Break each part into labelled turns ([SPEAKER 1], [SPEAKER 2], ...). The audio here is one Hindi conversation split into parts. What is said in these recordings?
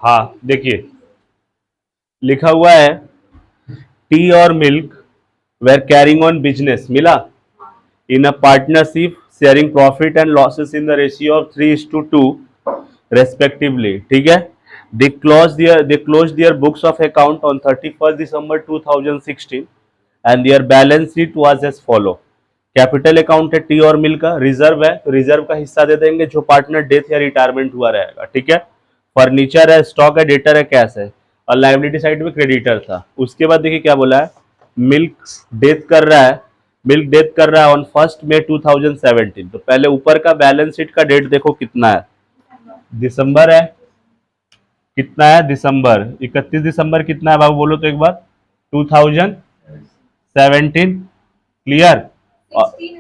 [SPEAKER 1] हाँ देखिए, लिखा हुआ है टी और milk were carrying on business, मिला in a partnership sharing profit and losses in the ratio of 3:2 respectively, ठीक है। They closed their books of account on 31st December 2016 and their balance sheet was as follow। Capital account है टी और मिल का, रिजर्व है तो रिजर्व का हिस्सा दे देंगे जो पार्टनर डेथ या रिटायरमेंट हुआ रहेगा, ठीक है। फर्नीचर है, स्टॉक है, डेटर है, कैश है, और लाइबिलिटी साइड में क्रेडिटर था। उसके बाद देखिए क्या बोला है, मिल्क डेथ कर रहा है, मिल्क डेथ कर रहा है ऑन 1 मई 2017। तो पहले ऊपर का बैलेंस शीट का डेट देखो कितना है, दिसंबर है। कितना है दिसंबर, 31 दिसंबर कितना है बाबू बोलो तो एक बार, 2017, क्लियर।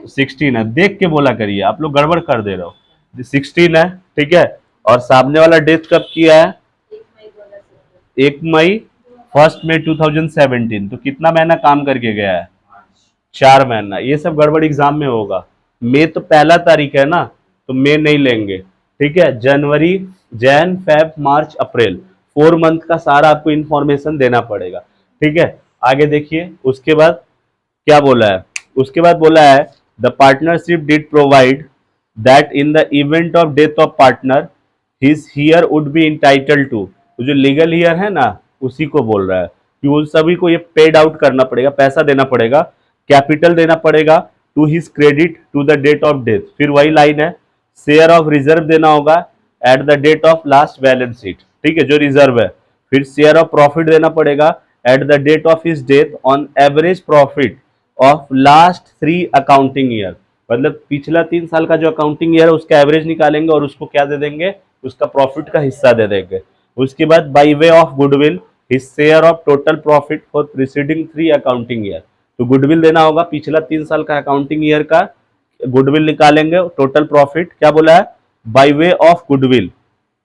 [SPEAKER 1] 16 है, देख के बोला करिए, आप लोग गड़बड़ कर दे रहे हो। 16 है, ठीक है। और सामने वाला डेट कब किया है, 1 मई, 1 मई 2017। तो कितना महीना काम करके गया है, 4 महीना। ये सब गड़बड़ एग्जाम में होगा। मई तो पहला तारीख है ना, तो मई नहीं लेंगे, ठीक है। जनवरी, जैन, फेब, मार्च, अप्रैल, 4 मंथ का सारा आपको इंफॉर्मेशन देना पड़ेगा, ठीक है। आगे देखिए उसके बाद क्या बोला है, उसके बाद बोला है the partnership did provide that in the event of death of partner his heir would be entitled to. तो जो लीगल हियर है ना, उसी को बोल रहा है कि उन सभी को ये पेड आउट करना पड़ेगा, पैसा देना पड़ेगा, कैपिटल देना पड़ेगा to his credit to the date of death. फिर वही लाइन है, शेयर ऑफ रिजर्व देना होगा at the date of last balance sheet, ठीक है, जो रिजर्व है। फिर शेयर ऑफ प्रॉफिट देना पड़ेगा at the date of his death on average profit of last 3 accounting year. मतलब पिछला 3 साल का जो अकाउंटिंग ईयर है उसका एवरेज निकालेंगे और उसको क्या दे देंगे, उसका प्रॉफिट का हिस्सा दे देंगे। उसके बाद by way of goodwill his share of total profit for preceding 3 accounting year. तो गुडविल देना होगा, पिछला 3 साल का अकाउंटिंग ईयर का गुडविल निकालेंगे, टोटल प्रॉफिट क्या बोला है, by way of goodwill,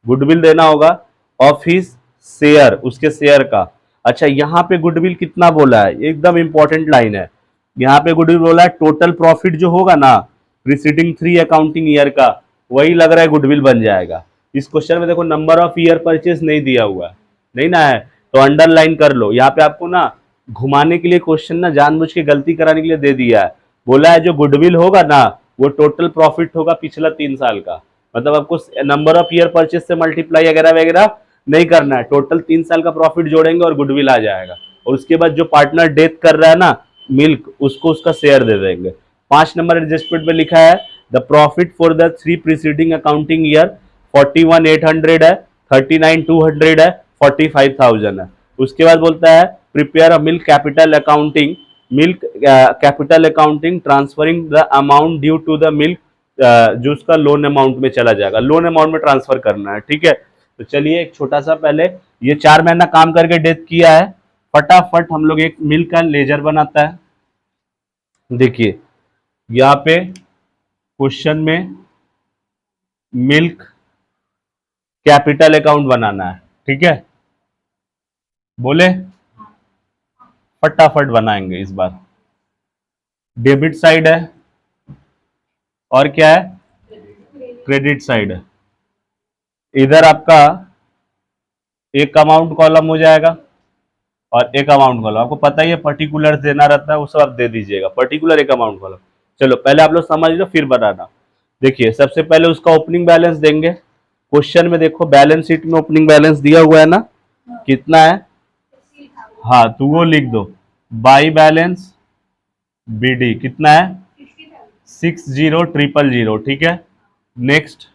[SPEAKER 1] goodwill देना होगा ऑफ हिज शेयर, उसके शेयर का। अच्छा यहाँ पे गुडविल कितना बोला है, एकदम इंपॉर्टेंट लाइन है। यहाँ पे गुडविल बोला है टोटल प्रॉफिट जो होगा ना प्रीसीडिंग 3 अकाउंटिंग ईयर का, वही लग रहा है गुडविल बन जाएगा। इस क्वेश्चन में देखो नंबर ऑफ ईयर परचेज नहीं दिया हुआ है, नहीं ना है, तो अंडरलाइन कर लो। यहाँ पे आपको ना घुमाने के लिए क्वेश्चन ना जानबूझ के गलती कराने के लिए दे दिया है। बोला है जो गुडविल होगा ना वो टोटल प्रॉफिट होगा पिछला 3 साल का। मतलब आपको नंबर ऑफ ईयर परचेज से मल्टीप्लाई वगैरह वगैरह नहीं करना है, टोटल 3 साल का प्रॉफिट जोड़ेंगे और गुडविल आ जाएगा। और उसके बाद जो पार्टनर डेथ कर रहा है ना मिल्क, उसको उसका शेयर दे देंगे। 5 नंबर एडजस्टमेंट में लिखा है the profit for the 3 preceding accounting year 41,800 है, 39,200 है, 45,000 है। उसके बाद बोलता है prepare a milk capital accounting, milk capital accounting transferring the amount due to the milk, जो उसका लोन अमाउंट में चला जाएगा, लोन अमाउंट में ट्रांसफर करना है, ठीक है। तो चलिए एक छोटा सा पहले ये 4 महीना काम करके डेथ किया है, फटाफट हम लोग एक मिल्क का लेजर बनाता है। देखिए यहाँ पे क्वेश्चन में मिल्क कैपिटल अकाउंट बनाना है, ठीक है, बोले फटाफट बनाएंगे इस बार। डेबिट साइड है और क्या है, क्रेडिट साइड है। इधर आपका एक अमाउंट कॉलम हो जाएगा और एक अमाउंट कॉलम, आपको पता ही है पर्टिकुलर देना रहता है, वो सब आप दे दीजिएगा, पर्टिकुलर एक अमाउंट कॉलम। चलो पहले आप लोग समझ लो फिर बनाना। देखिए सबसे पहले उसका ओपनिंग बैलेंस देंगे। क्वेश्चन में देखो बैलेंस शीट में ओपनिंग बैलेंस दिया हुआ है ना, कितना है, हाँ तो वो लिख दो, बाई बैलेंस बीडी कितना है, 60,000, ठीक है। नेक्स्ट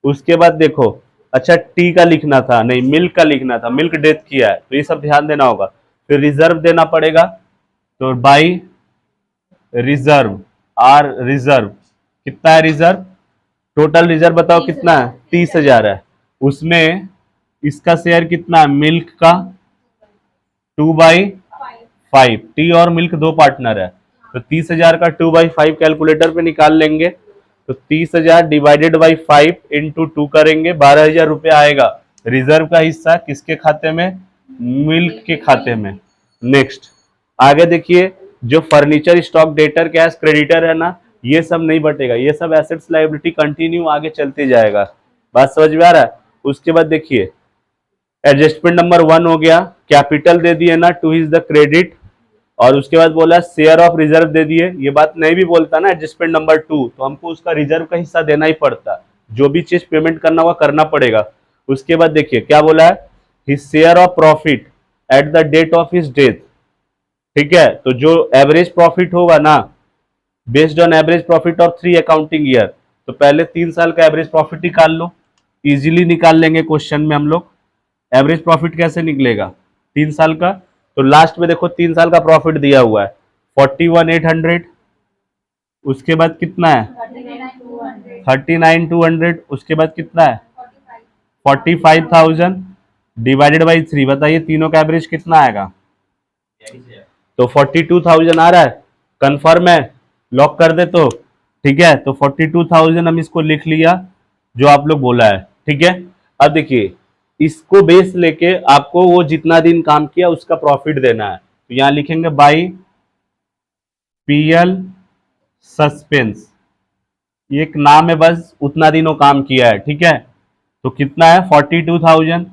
[SPEAKER 1] उसके बाद देखो, अच्छा टी का लिखना था, नहीं मिल्क का लिखना था, मिल्क डेथ किया है तो ये सब ध्यान देना होगा। फिर रिजर्व देना पड़ेगा, तो बाई रिजर्व, आर रिजर्व, कितना है रिजर्व, टोटल रिजर्व बताओ कितना है, 30,000 है। उसमें इसका शेयर कितना है, मिल्क का 2/5, टी और मिल्क 2 पार्टनर है, तो 30,000 का 2/5 कैलकुलेटर पे निकाल लेंगे। तो 30,000 डिवाइडेड बाई 5 इंटू 2 करेंगे, 12,000 रुपया आएगा। रिजर्व का हिस्सा किसके खाते में, मिल्क के खाते में। नेक्स्ट आगे देखिए, जो furniture stock debtor cash creditor है ना, ये सब नहीं बटेगा, ये सब एसेट्स लायबिलिटी कंटिन्यू आगे चलते जाएगा। बात समझ में आ रहा है। उसके बाद देखिए एडजस्टमेंट नंबर 1 हो गया, कैपिटल दे दिए ना, टू इज द क्रेडिट, और उसके बाद बोला शेयर ऑफ रिजर्व दे दिए। ये बात नहीं भी बोलता ना एडजस्टमेंट नंबर 2, तो हमको उसका रिजर्व का हिस्सा देना ही पड़ता, जो भी चीज पेमेंट करना हुआ करना पड़ेगा। उसके बाद देखिए क्या बोला है, his share of profit at the date of his death. ठीक है, तो जो एवरेज प्रॉफिट होगा ना, based on average profit of 3 accounting year, तो पहले 3 साल का एवरेज प्रॉफिट निकाल लो, इजीली निकाल लेंगे क्वेश्चन में हम लोग। एवरेज प्रॉफिट कैसे निकलेगा 3 साल का, तो लास्ट में देखो 3 साल का प्रॉफिट दिया हुआ है 41,800, उसके बाद कितना है 39,200, उसके बाद कितना है 45,000 डिवाइडेड बाई 3, बताइए तीनों का एवरेज कितना आएगा, तो 42,000 आ रहा है। कंफर्म है, लॉक कर दे तो ठीक है, तो 42,000 हम इसको लिख लिया जो आप लोग बोला है। ठीक है, अब देखिए इसको बेस लेके आपको वो जितना दिन काम किया उसका प्रॉफिट देना है, तो यहां लिखेंगे बाई पीएल सस्पेंस, ये एक नाम है बस, उतना दिनों काम किया है। ठीक है, तो कितना है 42,000,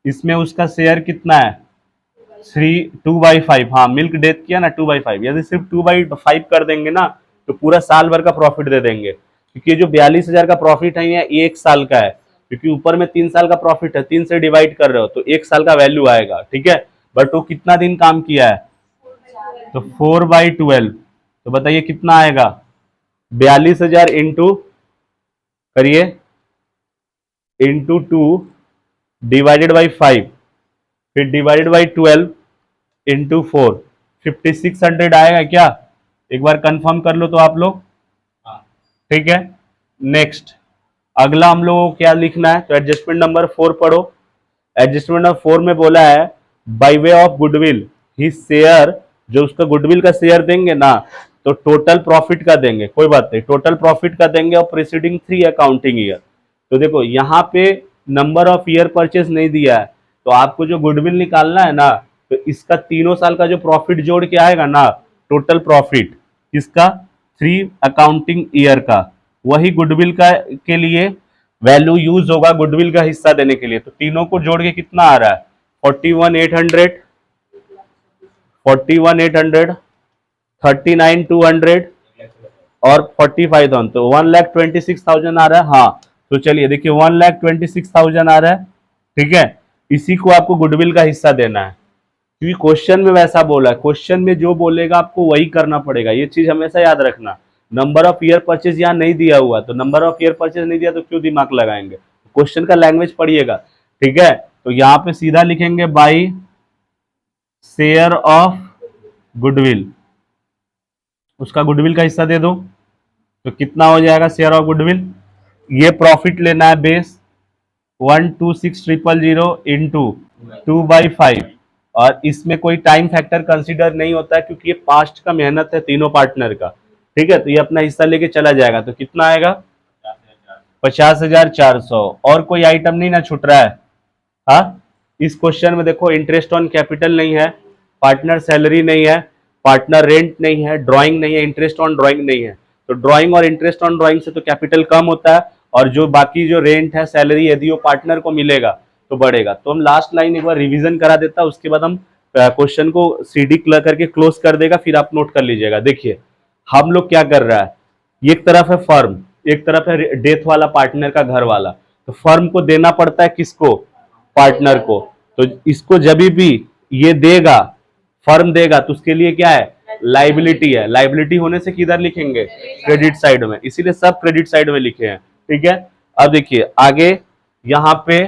[SPEAKER 1] इसमें उसका शेयर कितना है 2/5, हाँ मिल्क डेथ किया ना 2/5, यदि सिर्फ 2/5 कर देंगे ना तो पूरा साल भर का प्रॉफिट दे देंगे, क्योंकि जो 42,000 का प्रॉफिट है ये 1 साल का है, क्योंकि ऊपर में 3 साल का प्रॉफिट है, 3 से डिवाइड कर रहे हो तो 1 साल का वैल्यू आएगा। ठीक है, बट वो कितना दिन काम किया है, तो 4/12, तो बताइए कितना आएगा 42,000 इंटू करिए इंटू 2 डिवाइडेड बाई 5, फिर डिवाइडेड बाई 12 इंटू 4, 5600 आएगा क्या, एक बार कंफर्म कर लो तो आप लोग। ठीक है, नेक्स्ट अगला हम लोगों को क्या लिखना है, तो एडजस्टमेंट नंबर 4 पढ़ो। एडजस्टमेंट नंबर 4 में बोला है by way of goodwill he share, जो उसका गुडविल का शेयर देंगे ना तो टोटल प्रॉफिट का देंगे, कोई बात नहीं टोटल प्रॉफिट का देंगे और प्रीसीडिंग 3 अकाउंटिंग ईयर। तो देखो यहाँ पे नंबर ऑफ ईयर परचेज नहीं दिया है, तो आपको जो गुडविल निकालना है ना, तो इसका तीनों साल का जो प्रॉफिट जोड़ के आएगा ना, टोटल प्रॉफिट इसका 3 अकाउंटिंग ईयर का, वही गुडविल का के लिए वैल्यू यूज होगा गुडविल का हिस्सा देने के लिए। तो तीनों को जोड़ के कितना आ रहा है 41,800, 41,800, 39,200 और 45,000, तो 1,26,000 आ रहा है। हाँ, तो चलिए देखिए 1,26,000 आ रहा है। ठीक है, इसी को आपको गुडविल का हिस्सा देना है, क्योंकि क्वेश्चन में वैसा बोला है, क्वेश्चन में जो बोलेगा आपको वही करना पड़ेगा, ये चीज हमेशा याद रखना। नंबर ऑफ ईयर परचेज यहाँ नहीं दिया हुआ, तो नंबर ऑफ ईयर परचेज नहीं दिया तो क्यों दिमाग लगाएंगे, क्वेश्चन का लैंग्वेज पढ़िएगा। ठीक है, तो यहाँ पे सीधा लिखेंगे बाई शेयर ऑफ गुडविल, उसका गुडविल का हिस्सा दे दो, तो कितना हो जाएगा शेयर ऑफ गुडविल, ये प्रॉफिट लेना है बेस 126,000 इंटू 2/5, और इसमें कोई टाइम फैक्टर कंसीडर नहीं होता है क्योंकि ये पास्ट का मेहनत है तीनों पार्टनर का। ठीक है, तो ये अपना हिस्सा लेके चला जाएगा, तो कितना आएगा 50,400, और कोई आइटम नहीं ना छूट रहा है। हाँ, इस क्वेश्चन में देखो इंटरेस्ट ऑन कैपिटल नहीं है, पार्टनर सैलरी नहीं है, पार्टनर रेंट नहीं है, ड्राइंग नहीं है, इंटरेस्ट ऑन ड्राइंग नहीं है, तो ड्राइंग और इंटरेस्ट ऑन ड्राइंग से तो कैपिटल कम होता है, और जो बाकी जो रेंट है सैलरी यदि वो पार्टनर को मिलेगा तो बढ़ेगा। तो हम लास्ट लाइन एक बार रिवीजन करा देता, उसके बाद हम क्वेश्चन को सीडी करके क्लोज कर देगा, फिर आप नोट कर लीजिएगा। देखिए हम लोग क्या कर रहा है, एक तरफ है फर्म, एक तरफ है डेथ वाला पार्टनर का घर वाला, तो फर्म को देना पड़ता है किसको, पार्टनर को, तो इसको जब भी ये देगा फर्म देगा तो उसके लिए क्या है लाइबिलिटी है, लाइबिलिटी होने से किधर लिखेंगे क्रेडिट साइड में, इसीलिए सब क्रेडिट साइड में लिखे हैं। ठीक है, अब देखिए आगे यहाँ पे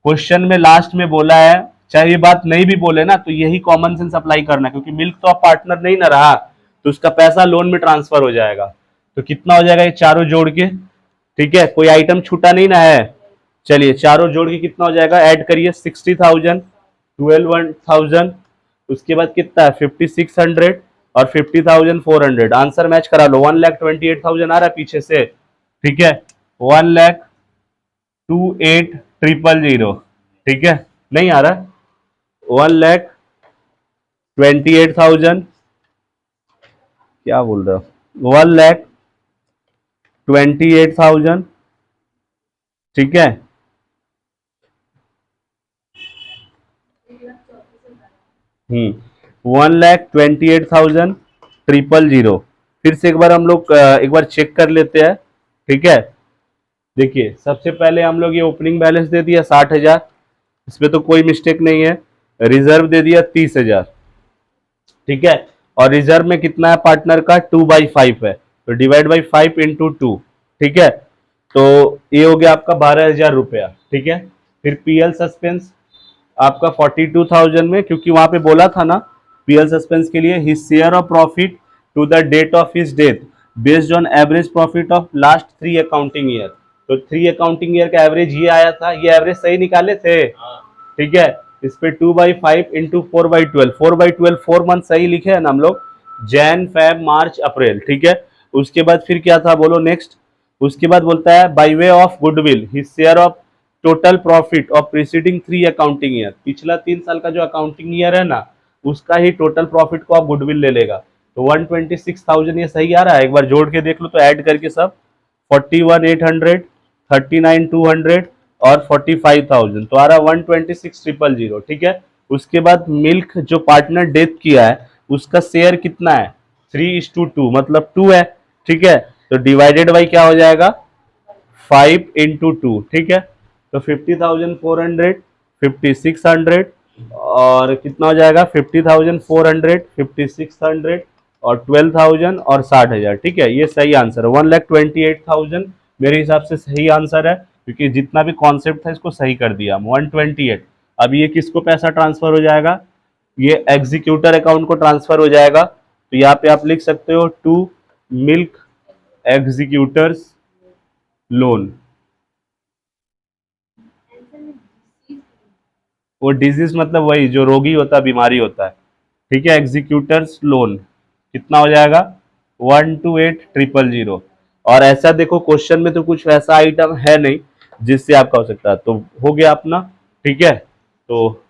[SPEAKER 1] क्वेश्चन में लास्ट में बोला है, चाहे ये बात नहीं भी बोले ना तो यही कॉमन सेंस अप्लाई करना, क्योंकि मिल्क तो अब पार्टनर नहीं ना रहा, तो उसका पैसा लोन में ट्रांसफर हो जाएगा। तो कितना हो जाएगा ये चारों जोड़ के, ठीक है कोई आइटम छूटा नहीं ना है, चलिए चारों जोड़ के कितना हो जाएगा, ऐड करिए 60,000, 12,000, उसके बाद कितना है 5,600 और 50,400, आंसर मैच करा लो, 1,28,000 आ रहा है पीछे से। ठीक है, 1,28,000, ठीक है नहीं आ रहा, 1,28,000, क्या बोल रहे हो, 1,28,000, ठीक है 1,28,000 फिर से एक बार हम लोग एक बार चेक कर लेते हैं। ठीक है, देखिए सबसे पहले हम लोग ये ओपनिंग बैलेंस दे दिया 60,000, इसमें तो कोई मिस्टेक नहीं है। रिजर्व दे दिया 30,000। ठीक है, और रिजर्व में कितना है पार्टनर का 2/5 है, तो डिवाइड बाई 5 इंटू 2। ठीक है, तो ये हो गया आपका 12,000 रुपया। ठीक है, फिर पीएल सस्पेंस आपका 42,000 में, क्योंकि वहां पे बोला था ना पीएल सस्पेंस के लिए his share of profit to the date of his death based on average profit of last 3 accounting year. तो 3 अकाउंटिंग ईयर का एवरेज ये आया था, ये एवरेज सही निकाले थे। ठीक है, इस पे 2/5 इंटू 4/12, 4/12 4 मंथ सही लिखे है ना हम लोग, जैन फेब मार्च अप्रैल। ठीक है, उसके बाद फिर क्या था बोलो नेक्स्ट। उसके बाद बोलता है by way of goodwill his share of total profit of preceding 3 accounting year, पिछला 3 साल का जो अकाउंटिंग ईयर है ना उसका ही टोटल प्रॉफिट को आप गुडविल ले लेगा। तो 126,000 ये सही आ रहा है, एक बार जोड़ के देख लो तो ऐड करके सब 41,800, 39,200 और 45,000, तो आ रहा 126,000। ठीक है, उसके बाद मिल्क जो पार्टनर डेथ किया है उसका शेयर कितना है 3:2, मतलब 2 है। ठीक है, तो डिवाइडेड बाई क्या हो जाएगा 5 इंटू 2। ठीक है, तो 50,400, 5600 और कितना हो जाएगा 50,400, 5600 और 12,000 और 60,000। ठीक है, ये सही आंसर है। 1,28,000 मेरे हिसाब से सही आंसर है, क्योंकि जितना भी कॉन्सेप्ट था इसको सही कर दिया हम। 128। अब ये किसको पैसा ट्रांसफर हो जाएगा, ये एग्जीक्यूटर अकाउंट को ट्रांसफर हो जाएगा। तो यहाँ पे आप लिख सकते हो टू मिल्क एग्जीक्यूटर्स लोन। वो डिजीज मतलब वही जो रोगी होता है, बीमारी होता है। ठीक है, एग्जीक्यूटर्स लोन कितना हो जाएगा 128,000। और ऐसा देखो क्वेश्चन में तो कुछ वैसा आइटम है नहीं जिससे आपका हो सकता है, तो हो गया अपना। ठीक है, तो